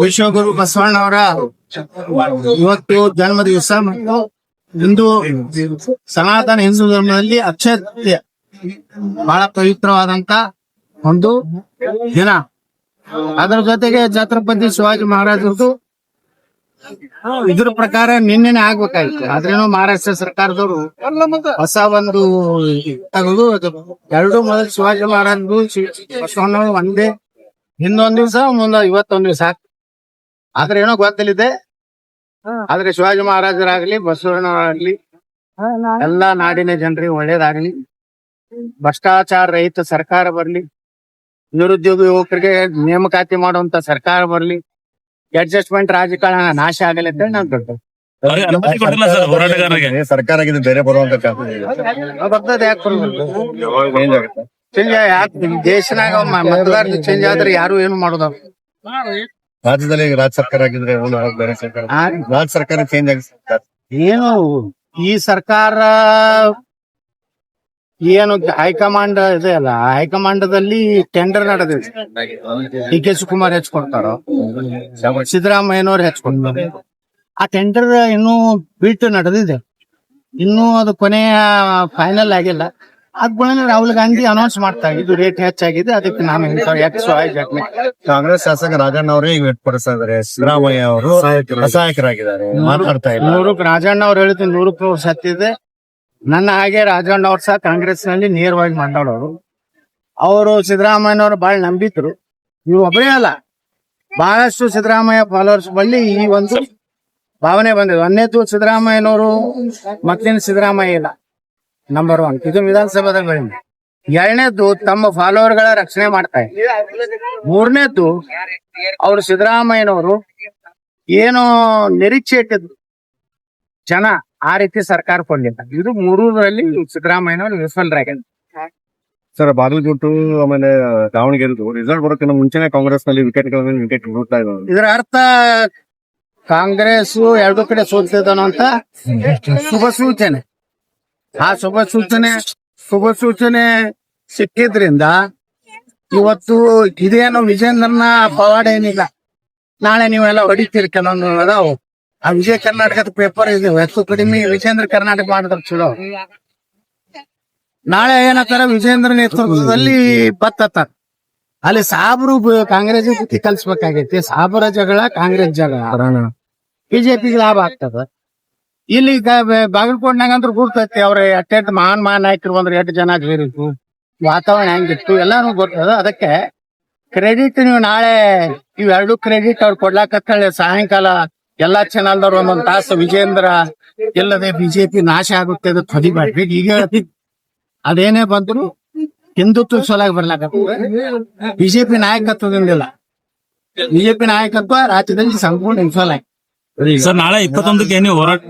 ವಿಶ್ವಗುರು ಬಸವಣ್ಣವರ ಇವತ್ತು ಜನ್ಮ ದಿವಸ ಮತ್ತು ಹಿಂದೂ ಸನಾತನ ಹಿಂದೂ ಧರ್ಮದಲ್ಲಿ ಅಕ್ಷಯ ಬಹಳ ಪವಿತ್ರವಾದಂತ ಒಂದು ದಿನ. ಅದರ ಜೊತೆಗೆ ಛತ್ರಪತಿ ಶಿವಾಜಿ ಮಹಾರಾಜರದು ಇದ್ರ ಪ್ರಕಾರ ನಿನ್ನೆನೆ ಆಗ್ಬೇಕಾಯ್ತು. ಆದ್ರೇನೋ ಮಹಾರಾಷ್ಟ್ರ ಸರ್ಕಾರದವರು ಹೊಸ ಒಂದು ತಗದು ಎರಡು ಮೊದಲು ಶಿವಾಜಿ ಮಹಾರಾಜರು ಬಸವಣ್ಣವರು ಒಂದೇ ಹಿಂದೊಂದ್ ದಿವ್ಸ ಇವತ್ತೊಂದ್ ದಿವ್ಸ ಆದ್ರೆ ಏನೋ ಗೊತ್ತಿಲ್ಲಿದೆ. ಆದ್ರೆ ಶಿವಾಜಿ ಮಹಾರಾಜರಾಗ್ಲಿ ಬಸವಣ್ಣವರಾಗ್ಲಿ ಎಲ್ಲಾ ನಾಡಿನ ಜನರಿಗೆ ಒಳ್ಳೇದಾಗ್ಲಿ, ಭ್ರಷ್ಟಾಚಾರ ರಹಿತ ಸರ್ಕಾರ ಬರ್ಲಿ, ನಿರುದ್ಯೋಗ ಯುವಕರಿಗೆ ನೇಮಕಾತಿ ಮಾಡುವಂತ ಸರ್ಕಾರ ಬರ್ಲಿ, ಅಡ್ಜಸ್ಟ್ಮೆಂಟ್ ರಾಜಕಾರಣ ನಾಶ ಆಗಲಿ ಅಂತ ಹೇಳಿ ನಾನು ಸರ್ಕಾರ ಬೇರೆ ಬರುವಂತ ಬರ್ತದೆ. ಯಾಕೆ ಚೇಂಜ್ ಯಾಕೆ ದೇಶನಾಗ ಮತದಾರ ಚೇಂಜ್ ಆದ್ರೆ ಯಾರು ಏನು ಮಾಡೋದ? ರಾಜ್ಯದಲ್ಲಿ ರಾಜ್ಯ ಸರ್ಕಾರ ಆಗಿದ್ರೆ ಬೇರೆ ಸರ್ಕಾರ, ರಾಜ್ಯ ಸರ್ಕಾರ ಚೇಂಜ್ ಆಗಿ ಏನು ಈ ಸರ್ಕಾರ ಏನು ಹೈಕಮಾಂಡ್ ಇದೆ ಅಲ್ಲ, ಹೈಕಮಾಂಡದಲ್ಲಿ ಟೆಂಡರ್ ನಡೆದಿದೆ. ಡಿ ಕೆ ಶಿವಕುಮಾರ್ ಹೆಚ್ಚಿಕೊಡ್ತಾರೋ, ಸಿದ್ದರಾಮಯ್ಯನವ್ರು ಹೆಚ್ಚಿಕೊಡ್ತಾರೆ. ಆ ಟೆಂಡರ್ ಇನ್ನೂ ಬಿಟ್ಟು ನಡೆದಿದೆ, ಇನ್ನೂ ಅದು ಕೊನೆಯ ಫೈನಲ್ ಆಗಿಲ್ಲ. ಅದ್ಗಳನ್ನ ರಾಹುಲ್ ಗಾಂಧಿ ಅನೌನ್ಸ್ ಮಾಡ್ತಾರೆ, ಇದು ರೇಟ್ ಹೆಚ್ಚಾಗಿದೆ, ಅದಕ್ಕೆ ನಾನು ಕಾಂಗ್ರೆಸ್ ಶಾಸಕ ರಾಜಣ್ಣ ಅವರೇ ವ್ಯಕ್ತಪಡಿಸ್ತಾ ಇದ್ದಾರೆ. ಸಿದ್ದರಾಮಯ್ಯ ಅವರು ಅಸಹಾಯಕರಾಗಿದ್ದಾರೆ, ಮಾತಾಡ್ತಾ ಇಲ್ಲ. ರಾಜಣ್ಣ ಅವ್ರು ಹೇಳಿದ್ರು 100% ಸತ್ಯ ಇದೆ. ನನ್ನ ಹಾಗೆ ರಾಜಣ್ಣ ಅವ್ರು ಸಹ ಕಾಂಗ್ರೆಸ್ ನಲ್ಲಿ ನೇರವಾಗಿ ಮಾತಾಡೋರು. ಅವರು ಸಿದ್ದರಾಮಯ್ಯನವರು ಬಹಳ ನಂಬಿದ್ರು. ಇವು ಒಬ್ಬರೇ ಅಲ್ಲ, ಬಹಳಷ್ಟು ಸಿದ್ದರಾಮಯ್ಯ ಫಾಲೋವರ್ಸ್ ಬಳಿ ಈ ಒಂದು ಭಾವನೆ ಬಂದಿದೆ. ಒಂದನೇದು ಸಿದ್ದರಾಮಯ್ಯನವರು ಮತ್ತೇನು ಸಿದ್ದರಾಮಯ್ಯ ಇಲ್ಲ, ನಂಬರ್ 1 ಇದು ವಿಧಾನಸಭಾದಲ್ಲಿ. ಎರಡನೇದ್ದು ತಮ್ಮ ಫಾಲೋವರ್ ಗಳ ರಕ್ಷಣೆ ಮಾಡ್ತಾ ಇದ್ದಾರೆ. ಮೂರನೇದ್ದು ಅವರು ಸಿದ್ದರಾಮಯ್ಯನವರು ಏನೋ ನಿರೀಕ್ಷೆ ಇಟ್ಟಿದ್ರು ಜನ, ಆ ರೀತಿ ಸರ್ಕಾರ ಕೊಡ್ಲಿಲ್ಲ. ಇದು ಮೂರರಲ್ಲಿ ಸಿದ್ದರಾಮಯ್ಯನವರು ವಿಫಲರಾಗಿದ್ದಾರೆ. ಸರ್, ಬಾಗಲಕೋಟೆ ಆಮೇಲೆ ದಾವಣಗೆರೆ ರಿಸಲ್ಟ್ ಬರೋಕ್ಕಿಂತ ಮುಂಚೆನೆ ಕಾಂಗ್ರೆಸ್ ನಲ್ಲಿ ವಿಕೆಟ್ ಬಿಡ್ತಾ ಇದ್ದಾರೆ. ಇದರ ಅರ್ಥ ಕಾಂಗ್ರೆಸ್ ಎರಡು ಕಡೆ ಸೋಲ್ತಿದ್ದಾನೋ ಅಂತ ಶುಭ ಸೂಚನೆ. ಆ ಶುಭ ಸೂಚನೆ ಸಿಕ್ಕಿದ್ರಿಂದ ಇವತ್ತು ಇದೇನು ವಿಜೇಂದ್ರನ ಪವಾಡ ಏನಿಲ್ಲ. ನಾಳೆ ನೀವೆಲ್ಲ ಹೊಡಿತೀರಿ ಕೆಲವೊಂದು ಅದಾವು. ಆ ವಿಜಯ ಕರ್ನಾಟಕದ ಪೇಪರ್ ಇದೆ, ಹೆಚ್ಚು ಕಡಿಮೆ ವಿಜೇಂದ್ರ ಕರ್ನಾಟಕ ಮಾಡಿದ್ರೆ ಚಲೋ. ನಾಳೆ ಏನಂತಾರ, ವಿಜೇಂದ್ರ ನೇತೃತ್ವದಲ್ಲಿ ಬತ್ತತ್ತಾರ. ಅಲ್ಲಿ ಸಾಬ್ರು ಕಾಂಗ್ರೆಸ್ ಬುದ್ಧಿ ಕಲ್ಸ್ಬೇಕಾಗೈತಿ. ಸಾಬರ ಜಗಳ ಕಾಂಗ್ರೆಸ್ ಜಗಳ ಬಿಜೆಪಿಗೆ ಲಾಭ ಆಗ್ತದ. ಇಲ್ಲಿ ಬಾಗಲಕೋಟ್ನಾಗ ಅಂದ್ರೆ ಗುರ್ತೈತಿ, ಅವ್ರ ಅಟ್ಟೆಟ್ ಮಹಾನ್ ನಾಯಕರು ಬಂದ್ರೆ 8 ಜನ ಸೇರಿತ್ತು, ವಾತಾವರಣ ಹೆಂಗಿತ್ತು ಎಲ್ಲಾನು ಗೊತ್ತದ. ಅದಕ್ಕೆ ಕ್ರೆಡಿಟ್ ನೀವು ನಾಳೆ ಇವೆರಡು ಕ್ರೆಡಿಟ್ ಅವ್ರು ಕೊಡ್ಲಾಕತ್ತಳೆ. ಸಾಯಂಕಾಲ ಎಲ್ಲಾ ಚಾನಲ್ದವ್ರು ಒಂದೊಂದ್ ತಾಸು ವಿಜೇಂದ್ರ ಇಲ್ಲದೆ ಬಿಜೆಪಿ ನಾಶ ಆಗುತ್ತೆ ಅದು ಹೊದಿಬೇಡ್ರಿ. ಈಗ ಅದೇನೇ ಬಂದ್ರು ಹಿಂದುತ್ವ ಸೊಲಾಗಿ ಬರ್ಲಾಕತ್ತ. ಬಿಜೆಪಿ ನಾಯಕತ್ವದಿಂದಿಲ್ಲ. ಬಿಜೆಪಿ ನಾಯಕತ್ವ ರಾಜ್ಯದಲ್ಲಿ ಸಂಪೂರ್ಣ ವಿಫಲ. ಸರ್, ನಾಳೆ 21ಕ್ಕೆ ನೀವು ಹೋರಾಟ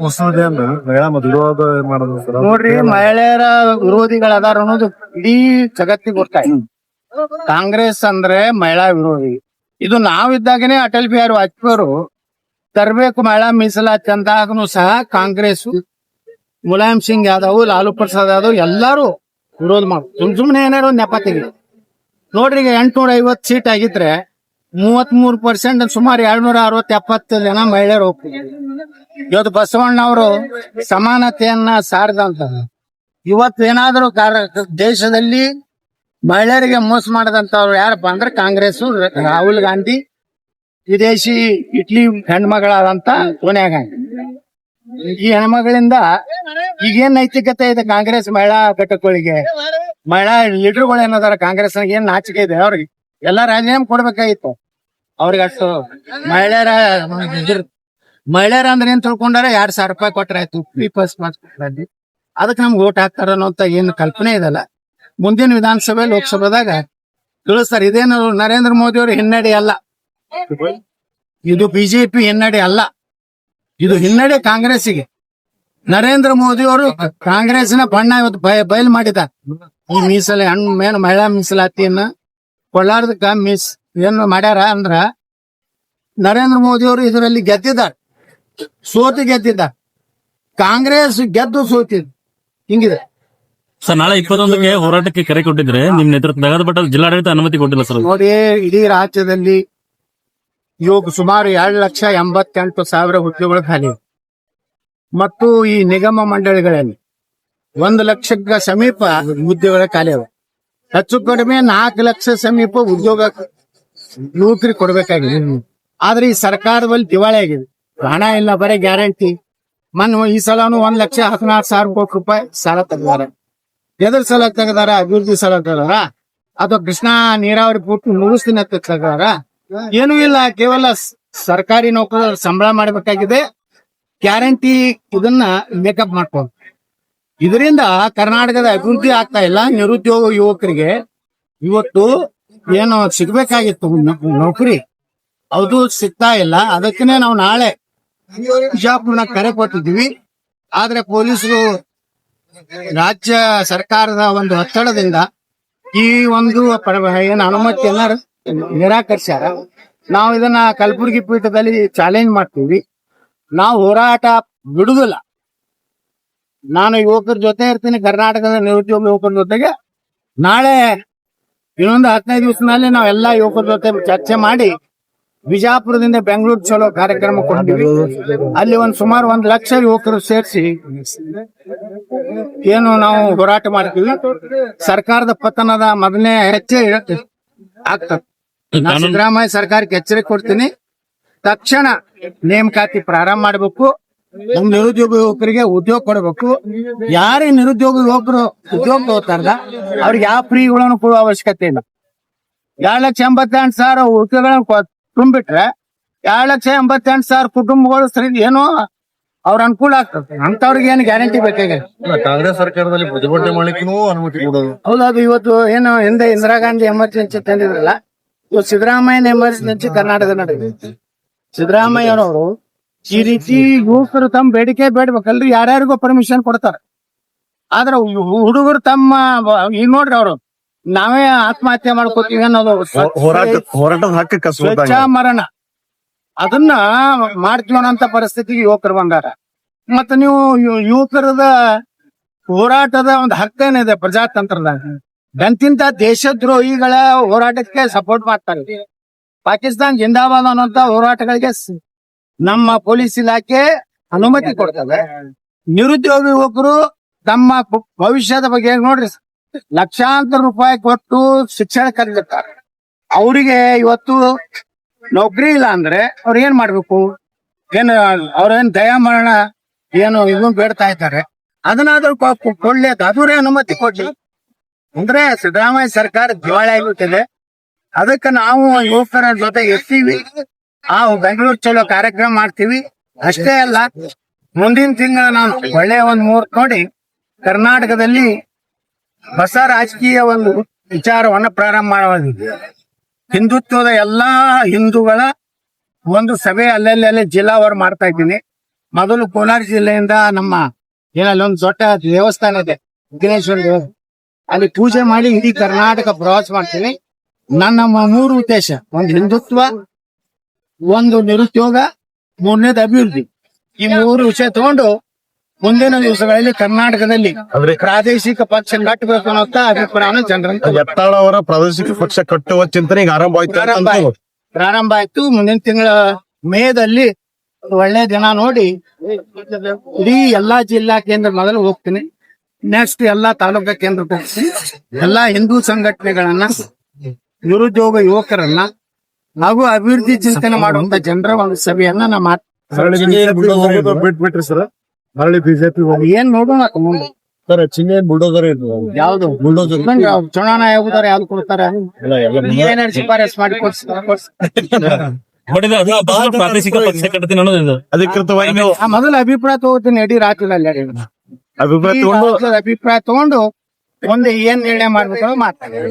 ನೋಡ್ರಿ, ಮಹಿಳೆಯರ ವಿರೋಧಿಗಳು ಅದಾರ ಅನ್ನೋದು ಇಡೀ ಜಗತ್ತಿಗೆ ಗೊತ್ತಾಯ್ತು. ಕಾಂಗ್ರೆಸ್ ಅಂದ್ರೆ ಮಹಿಳಾ ವಿರೋಧಿ. ಇದು ನಾವಿದ್ದಾಗನೇ ಅಟಲ್ ಬಿಹಾರಿ ವಾಜಪೇಯಿ ಅವರು ತರಬೇಕು ಮಹಿಳಾ ಮೀಸಲಾತಿ ಅಂತಾಗನು ಸಹ ಕಾಂಗ್ರೆಸ್, ಮುಲಾಯಂ ಸಿಂಗ್ ಯಾದವ್, ಲಾಲು ಪ್ರಸಾದ್ ಯಾದವ್ ಎಲ್ಲಾರು ವಿರೋಧ ಮಾಡ ಸುಮ್ನೆ ಏನಾರು ನೆಪ ತೆಗಿ. ನೋಡ್ರಿ, ಈಗ 850 ಸೀಟ್ ಆಗಿದ್ರೆ 33% ಸುಮಾರು 260-70 ಜನ ಮಹಿಳೆಯರು ಹೋಗ್ತಾರೆ. ಇವತ್ತು ಬಸವಣ್ಣ ಅವರು ಸಮಾನತೆಯನ್ನ ಸಾರದಂತ ಇವತ್ತು ಏನಾದ್ರು ದೇಶದಲ್ಲಿ ಮಹಿಳೆಯರಿಗೆ ಮೋಸ ಮಾಡದಂತವ್ರು ಯಾರಪ್ಪ ಅಂದ್ರೆ ಕಾಂಗ್ರೆಸ್, ರಾಹುಲ್ ಗಾಂಧಿ, ವಿದೇಶಿ ಇಟ್ಲಿ ಹೆಣ್ಮಗಳಾದಂತ ಸೋನಿಯಾ ಗಾಂಧಿ. ಈ ಹೆಣ್ಮಗಳಿಂದ ಈಗೇನ್ ನೈತಿಕತೆ ಇದೆ ಕಾಂಗ್ರೆಸ್ ಮಹಿಳಾ ಘಟಕಗಳಿಗೆ? ಮಹಿಳಾ ಲೀಡರ್ಗಳು ಏನದಾರ ಕಾಂಗ್ರೆಸ್ ಏನ್ ನಾಚಿಕೆ ಇದೆ? ಅವ್ರಿಗೆ ಎಲ್ಲಾ ರಾಜೀನಾಮೆ ಕೊಡ್ಬೇಕಾಗಿತ್ತು. ಅವ್ರಿಗೆ ಅಷ್ಟು ಮಹಿಳೆಯರ ಅಂದ್ರೆ ಏನ್ ತಿಳ್ಕೊಂಡಾರ, 2,000 ರೂಪಾಯಿ ಕೊಟ್ರೆ ಆಯ್ತು, ಪೀಪಲ್ಸ್ ಮಾರ್ಕ್ಸ್ ಅದಕ್ಕೆ ನಮ್ಗೆ ಓಟ್ ಹಾಕ್ತಾರ ಅನ್ನೋಂತ ಏನು ಕಲ್ಪನೆ ಇದಲ್ಲ. ಮುಂದಿನ ವಿಧಾನಸಭೆ ಲೋಕಸಭೆದಾಗ ತಿಳಿಸ್ತಾರೆ. ಇದೇನು ನರೇಂದ್ರ ಮೋದಿ ಅವರು ಹಿನ್ನಡೆ ಅಲ್ಲ, ಇದು ಬಿಜೆಪಿ ಹಿನ್ನಡೆ ಅಲ್ಲ, ಇದು ಹಿನ್ನಡೆ ಕಾಂಗ್ರೆಸ್ಸಿಗೆ. ನರೇಂದ್ರ ಮೋದಿ ಅವರು ಕಾಂಗ್ರೆಸ್ನ ಬಣ್ಣ ಇವತ್ತು ಬಯಲು ಮಾಡಿದ್ದಾರೆ. ಈ ಮಹಿಳಾ ಮೀಸಲಾತಿಯನ್ನ ಕೊಳ್ಳಾರ್ದಕ್ಕ ಏನು ಮಾಡ್ಯಾರ ಅಂದ್ರ ನರೇಂದ್ರ ಮೋದಿ ಅವರು ಇದರಲ್ಲಿ ಗೆದ್ದಿದ್ದಾರೆ, ಗೆದ್ದಿದ್ದಾರೆ. ಕಾಂಗ್ರೆಸ್ ಗೆದ್ದು ಸೋತಿದ್ ಹಿಂಗಿದೆ. ಸರ್, ನಾಳೆ 21ಕ್ಕೆ ಹೋರಾಟಕ್ಕೆ ಕರೆ ಕೊಟ್ಟಿದ್ರೆ ನಿಮ್ ನೇತೃತ್ವದಾಗ, ಬಟ್ ಜಿಲ್ಲಾಡಳಿತ ಅನುಮತಿ ಕೊಟ್ಟಿಲ್ಲ ಸರ್. ನೋಡಿ, ಇಡೀ ರಾಜ್ಯದಲ್ಲಿ ಇವಾಗ ಸುಮಾರು 2,88,000 ಹುದ್ದೆಗಳು ಖಾಲಿ ಇವೆ. ಮತ್ತು ಈ ನಿಗಮ ಮಂಡಳಿಗಳಲ್ಲಿ 1 ಲಕ್ಷಕ್ಕೆ ಸಮೀಪ ಹುದ್ದೆಗಳ ಖಾಲಿ ಇವೆ. ಹೆಚ್ಚು ಕಡಿಮೆ 4 ಲಕ್ಷ ಸಮೀಪ ಉದ್ಯೋಗ ನೌಕರಿ ಕೊಡ್ಬೇಕಾಗಿದೆ. ಆದ್ರೆ ಈ ಸರ್ಕಾರದಲ್ಲಿ ದಿವಾಳಿ ಆಗಿದೆ. ಹಣ ಇಲ್ಲ, ಬರೀ ಗ್ಯಾರಂಟಿ. ಈ ಸಲನು 1,16,000 ಕೋಟಿ ರೂಪಾಯಿ ಸಾಲ ತೆಗೆದಾರ. ಎದ್ರ ಸಲ ತೆಗೆದಾರ? ಅಭಿವೃದ್ಧಿ ಸಲ ತೆಗೆದಾರ ಅಥವಾ ಕೃಷ್ಣಾ ನೀರಾವರಿ ಪೂರ್ತಿ ಮುಗಿಸ್ತೀನಿ ಅಂತ ತೆಗೆದಾರ? ಏನೂ ಇಲ್ಲ. ಕೇವಲ ಸರ್ಕಾರಿ ನೌಕರರ ಸಂಬಳ ಮಾಡಬೇಕಾಗಿದೆ. ಗ್ಯಾರಂಟಿ ಇದನ್ನ ಮೇಕಪ್ ಮಾಡ್ಕೊಂಡು ಇದರಿಂದ ಕರ್ನಾಟಕದ ಅಭಿವೃದ್ಧಿ ಆಗ್ತಾ ಇಲ್ಲ. ನಿರುದ್ಯೋಗ ಯುವಕರಿಗೆ ಇವತ್ತು ಏನು ಸಿಗ್ಬೇಕಾಗಿತ್ತು ನೌಕರಿ, ಅದು ಸಿಗ್ತಾ ಇಲ್ಲ. ಅದಕ್ಕೆ ನಾವು ನಾಳೆ ಬಿಜಾಪುರನ ಕರೆ ಕೊಟ್ಟಿದ್ವಿ. ಆದ್ರೆ ಪೊಲೀಸರು ರಾಜ್ಯ ಸರ್ಕಾರದ ಒಂದು ಒತ್ತಡದಿಂದ ಈ ಒಂದು ಏನು ಅನುಮತಿಯನ್ನ ನಿರಾಕರಿಸ್ಯಾರ. ನಾವು ಇದನ್ನ ಕಲಬುರಗಿ ಪೀಠದಲ್ಲಿ ಚಾಲೆಂಜ್ ಮಾಡ್ತೀವಿ. ನಾವು ಹೋರಾಟ ಬಿಡುದಿಲ್ಲ. ನಾನು ಯುವಕರ ಜೊತೆ ಇರ್ತೀನಿ, ಕರ್ನಾಟಕದ ನಿರುದ್ಯೋಗ ಯುವಕರ ಜೊತೆಗೆ. ನಾಳೆ ಇನ್ನೊಂದು 15 ದಿವಸದಲ್ಲಿ ನಾವೆಲ್ಲ ಯುವಕರ ಜೊತೆ ಚರ್ಚೆ ಮಾಡಿ ಬಿಜಾಪುರದಿಂದ ಬೆಂಗಳೂರು ಚಲೋ ಕಾರ್ಯಕ್ರಮ ಕೊಟ್ಟಿವಿ. ಅಲ್ಲಿ ಸುಮಾರು 1 ಲಕ್ಷ ಯುವಕರು ಸೇರಿಸಿ ಏನು ನಾವು ಹೋರಾಟ ಮಾಡ್ತೀವಿ. ಸರ್ಕಾರದ ಪತನದ ಮೊದಲನೇ ಹೆಜ್ಜೆ ಆಗ್ತದೆ. ನಾನು ಸಿದ್ದರಾಮಯ್ಯ ಸರ್ಕಾರಕ್ಕೆ ಎಚ್ಚರಿಕೆ ಕೊಡ್ತೀನಿ. ತಕ್ಷಣ ನೇಮಕಾತಿ ಪ್ರಾರಂಭ ಮಾಡಬೇಕು. ನಮ್ಮ ನಿರುದ್ಯೋಗ ಯುವಕರಿಗೆ ಉದ್ಯೋಗ ಕೊಡಬೇಕು. ಯಾರೇ ನಿರುದ್ಯೋಗ ಯುವಕರು ಉದ್ಯೋಗ ತಗೋತಾರಲ್ಲ ಅವ್ರಿಗೆ ಯಾವ ಫ್ರೀಗಳನ್ನು ಕೊಡುವ ಅವಶ್ಯಕತೆ ಇಲ್ಲ. 2,88,000 ಉದ್ಯೋಗಗಳನ್ನು ತುಂಬಿಟ್ರೆ 2,88,000 ಕುಟುಂಬಗಳು ಸರಿ ಏನೋ ಅವ್ರ ಅನುಕೂಲ ಆಗ್ತದೆ. ಅಂತವ್ರಿಗೆ ಏನು ಗ್ಯಾರಂಟಿ ಬೇಕಾಗಿದೆ? ಕಾಂಗ್ರೆಸ್ ಸರ್ಕಾರದಲ್ಲಿ ಪ್ರತಿಭಟನೆ ಮಾಡ್ಲಿಕ್ಕೂ ಅನುಮತಿ ಕೊಡೋದು. ಹೌದು, ಅದು ಇವತ್ತು ಏನು ಹಿಂದೆ ಇಂದಿರಾ ಗಾಂಧಿ ಎಮರ್ಜೆನ್ಸಿ ತಂದಿದ್ರಲ್ಲ, ಇವತ್ತು ಸಿದ್ದರಾಮಯ್ಯನ ಎಮರ್ಜೆನ್ಸಿ ಕರ್ನಾಟಕ ನಡೆದಿದೆ. ಸಿದ್ದರಾಮಯ್ಯನವರು ಈ ರೀತಿ ಯುವಕರು ತಮ್ಮ ಬೇಡಿಕೆ ಬೇಡ್ಬೇಕಲ್ರಿ, ಯಾರ್ಯಾರಿಗೋ ಪರ್ಮಿಷನ್ ಕೊಡ್ತಾರ. ಆದ್ರೆ ಹುಡುಗರು ತಮ್ಮ ಈಗ ನೋಡ್ರಿ ಅವರು ನಾವೇ ಆತ್ಮಹತ್ಯೆ ಮಾಡ್ಕೋತೀವಿ ಅನ್ನೋದು ಹೋರಾಟದ ಹಕ್ಕ ಸ್ವಚ್ಛ ಮರಣ ಅದನ್ನ ಮಾಡ್ತೀವಿ ಅನ್ನೋಂತ ಪರಿಸ್ಥಿತಿಗೆ ಯುವಕರು ಬಂದಾರ. ಮತ್ತೆ ನೀವು ಯುವಕರದ ಹೋರಾಟದ ಒಂದು ಹಕ್ಕೇನಿದೆ ಪ್ರಜಾತಂತ್ರದಾಗ. ಎಂತಿಂತ ದೇಶದ್ರೋಹಿಗಳ ಹೋರಾಟಕ್ಕೆ ಸಪೋರ್ಟ್ ಮಾಡ್ತಾರೆ. ಪಾಕಿಸ್ತಾನ್ ಜಿಂದಾಬಾದ್ ಅನ್ನೋಂತ ಹೋರಾಟಗಳಿಗೆ ನಮ್ಮ ಪೊಲೀಸ್ ಇಲಾಖೆ ಅನುಮತಿ ಕೊಡ್ತದೆ. ನಿರುದ್ಯೋಗ ಯುವಕರು ತಮ್ಮ ಭವಿಷ್ಯದ ಬಗ್ಗೆ ನೋಡ್ರಿ, ಲಕ್ಷಾಂತರ ರೂಪಾಯಿ ಕೊಟ್ಟು ಶಿಕ್ಷಣ ಕಲಿತಾರೆ. ಅವರಿಗೆ ಇವತ್ತು ನೌಕರಿ ಇಲ್ಲ ಅಂದ್ರೆ ಅವ್ರ ಏನ್ ಮಾಡ್ಬೇಕು? ಏನು ಅವ್ರೇನ್ ದಯಾಮರಣ ಏನು ಇದನ್ನ ಬೇಡ್ತಾ ಇದ್ದಾರೆ, ಅದನ್ನಾದ್ರೂ ಕೊಡ್ಲಿ, ಅದರೇ ಅನುಮತಿ ಕೊಡ್ಲಿ. ಅಂದ್ರೆ ಸಿದ್ದರಾಮಯ್ಯ ಸರ್ಕಾರ ದಿವಾಳಿ ಆಗಿಬಿಟ್ಟಿದೆ. ಅದಕ್ಕೆ ನಾವು ಯುವಕರ ಜೊತೆ ಇರ್ತೀವಿ. ಬೆಂಗಳೂರು ಚಲೋ ಕಾರ್ಯಕ್ರಮ ಮಾಡ್ತೀವಿ. ಅಷ್ಟೇ ಅಲ್ಲ, ಮುಂದಿನ ತಿಂಗಳ ನಾನು ಒಳ್ಳೆಯ ಒಂದು ಮುಹೂರ್ತ ನೋಡಿ ಕರ್ನಾಟಕದಲ್ಲಿ ಹೊಸ ರಾಜಕೀಯ ಒಂದು ವಿಚಾರವನ್ನ ಪ್ರಾರಂಭ ಮಾಡೋದಿದೆ. ಹಿಂದುತ್ವದ ಎಲ್ಲಾ ಹಿಂದೂಗಳ ಒಂದು ಸಭೆ ಅಲ್ಲಲ್ಲಿ ಜಿಲ್ಲಾವಾರು ಮಾಡ್ತಾ ಇದ್ದೀನಿ. ಮೊದಲು ಕೋಲಾರ ಜಿಲ್ಲೆಯಿಂದ ನಮ್ಮ ಏನಲ್ಲಿ ಒಂದು ದೊಡ್ಡ ದೇವಸ್ಥಾನ ಇದೆ, ವಿಘ್ನೇಶ್ವರ ದೇವಸ್ಥಾನ, ಅಲ್ಲಿ ಪೂಜೆ ಮಾಡಿ ಇಡೀ ಕರ್ನಾಟಕ ಪ್ರವಾಸ ಮಾಡ್ತೀನಿ. ನನ್ನ 3 ಉದ್ದೇಶ: ಒಂದು ಹಿಂದುತ್ವ, ಒಂದು ನಿರುದ್ಯೋಗ, 3ನೇದು ಅಭಿವೃದ್ಧಿ. ಈ 3 ವಿಷಯ ತಗೊಂಡು ಮುಂದಿನ ದಿವಸಗಳಲ್ಲಿ ಕರ್ನಾಟಕದಲ್ಲಿ ಪ್ರಾದೇಶಿಕ ಪಕ್ಷ ಕಟ್ಟಬೇಕು ಅನ್ನೋ ಅಭಿಪ್ರಾಯ ಜನರನ್ನು ಯತ್ನಾಳ್ ಅವರ ಪ್ರಾದೇಶಿಕ ಪಕ್ಷ ಕಟ್ಟುವ ಚಿಂತನೆ ಈಗ ಪ್ರಾರಂಭ ಆಯ್ತು. ಮುಂದಿನ ತಿಂಗಳ ಮೇದಲ್ಲಿ ಒಳ್ಳೆ ದಿನ ನೋಡಿ ಇಡೀ ಎಲ್ಲಾ ಜಿಲ್ಲಾ ಕೇಂದ್ರ ಮೊದಲು ಹೋಗ್ತೀನಿ. ನೆಕ್ಸ್ಟ್ ಎಲ್ಲಾ ತಾಲೂಕಾ ಕೇಂದ್ರಕ್ಕೆ ಹೋಗ್ತೀನಿ. ಎಲ್ಲಾ ಹಿಂದೂ ಸಂಘಟನೆಗಳನ್ನ, ನಿರುದ್ಯೋಗ ಯುವಕರನ್ನ ಹಾಗೂ ಅಭಿವೃದ್ಧಿ ಚಿಂತನೆ ಮಾಡುವಂತ ಜನರ ಒಂದು ಸಭೆಯನ್ನ ನಾ ಬಿಟ್ಬಿಟ್ರಿ ಸರ್. ಹಳ್ಳಿ ಬಿಜೆಪಿ ಏನ್ ನೋಡೋಣ ಮುಂದೆ ಸರ್. ಚಿನ್ನೇನ್ ಬುಲ್ಡೋಸರ್ ಯಾವ್ದು ಬುಲ್ಡೋಸರ್ ಚುನಾವಣಾ ಆಯೋಗದವ್ರು ಯಾವ್ದು ಕೊಡ್ತಾರೆ? ಏನಾದ್ರು ಶಿಫಾರಸ್ ಮಾಡಿ ಪ್ರಾದೇಶಿಕ ಪಕ್ಷ ಕಟ್ಟತೀನಿ ಅನ್ನೋದು ಅಧಿಕೃತವಾಗಿ ಮೊದಲು ಅಭಿಪ್ರಾಯ ತಗೋತೀನಿ. ಇಡೀ ರಾಜ್ಯದಲ್ಲಿ ಅಭಿಪ್ರಾಯ ತಗೊಂಡು ಅಭಿಪ್ರಾಯ ತಗೊಂಡು ಒಂದು ಏನ್ ನಿರ್ಣಯ ಮಾಡ್ಬೇಕು ಮಾತಾಡ್ತಾರೆ.